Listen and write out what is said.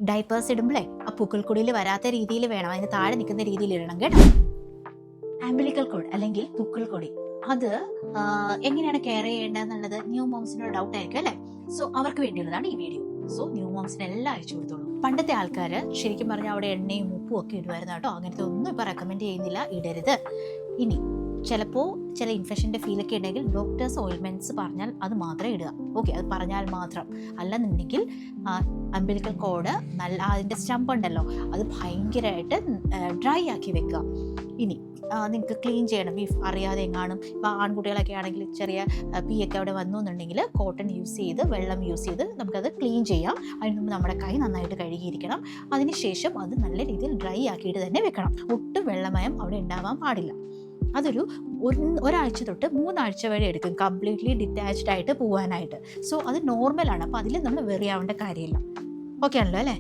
Diapers ഇടുമ്പോഴേ ആ പൂക്കൾക്കൊടിയിൽ വരാത്ത രീതിയിൽ വേണം, അതിന് താഴെ നിൽക്കുന്ന രീതിയിൽ ഇടണം കേട്ടോ. ആംബിലിക്കൽ കോഡ് അല്ലെങ്കിൽ പൂക്കൾക്കൊടി അത് എങ്ങനെയാണ് കെയർ ചെയ്യേണ്ടതെന്നുള്ളത് ന്യൂ മോംസിനോട് ഡൗട്ട് ആയിരിക്കും അല്ലേ. സോ അവർക്ക് വേണ്ടിയുള്ളതാണ് ഈ വീഡിയോ. സോ ന്യൂ മോംസിന് എല്ലാം അയച്ചു കൊടുത്തോളൂ. പണ്ടത്തെ ആൾക്കാർ ശരിക്കും പറഞ്ഞാൽ അവിടെ എണ്ണയും ഉപ്പും ഒക്കെ ഇടുമായിരുന്നു കേട്ടോ. അങ്ങനത്തെ ഒന്നും ഇപ്പൊ റെക്കമെൻഡ് ചെയ്യുന്നില്ല, ഇടരുത്. ഇനി ചിലപ്പോൾ ചില ഇൻഫെക്ഷൻ്റെ ഫീലൊക്കെ ഉണ്ടെങ്കിൽ ഡോക്ടേഴ്സ് ഓയിൽമെൻറ്റ്സ് പറഞ്ഞാൽ അത് മാത്രമേ ഇടുക. ഓക്കെ, അത് പറഞ്ഞാൽ മാത്രം. അല്ലെന്നുണ്ടെങ്കിൽ അംബിലിക്കൽ കോഡ് നല്ല അതിൻ്റെ സ്റ്റമ്പ് ഉണ്ടല്ലോ അത് ഭയങ്കരമായിട്ട് ഡ്രൈ ആക്കി വെക്കുക. ഇനി നിങ്ങൾക്ക് ക്ലീൻ ചെയ്യണം, ഈ അറിയാതെ എങ്ങാനും ഇപ്പോൾ ആൺകുട്ടികളൊക്കെ ആണെങ്കിൽ ചെറിയ പി ഒക്കെ അവിടെ വന്നു എന്നുണ്ടെങ്കിൽ കോട്ടൺ യൂസ് ചെയ്ത് വെള്ളം യൂസ് ചെയ്ത് നമുക്കത് ക്ലീൻ ചെയ്യാം. അതിന് മുമ്പ് നമ്മുടെ കൈ നന്നായിട്ട് കഴുകിയിരിക്കണം. അതിനുശേഷം അത് നല്ല രീതിയിൽ ഡ്രൈ ആക്കിയിട്ട് തന്നെ വെക്കണം. ഒട്ടും വെള്ളമയം അവിടെ ഉണ്ടാവാൻ പാടില്ല. അതൊരു ഒരാഴ്ച തൊട്ട് 3 ആഴ്ച വരെ എടുക്കും കംപ്ലീറ്റ്ലി ഡിറ്റാച്ച്ഡ് ആയിട്ട് പോകാനായിട്ട്. സോ അത് നോർമലാണ്. അപ്പോൾ അതിൽ നമ്മൾ വെറിയാവേണ്ട കാര്യമില്ല. ഓക്കെ ആണല്ലോ അല്ലേ.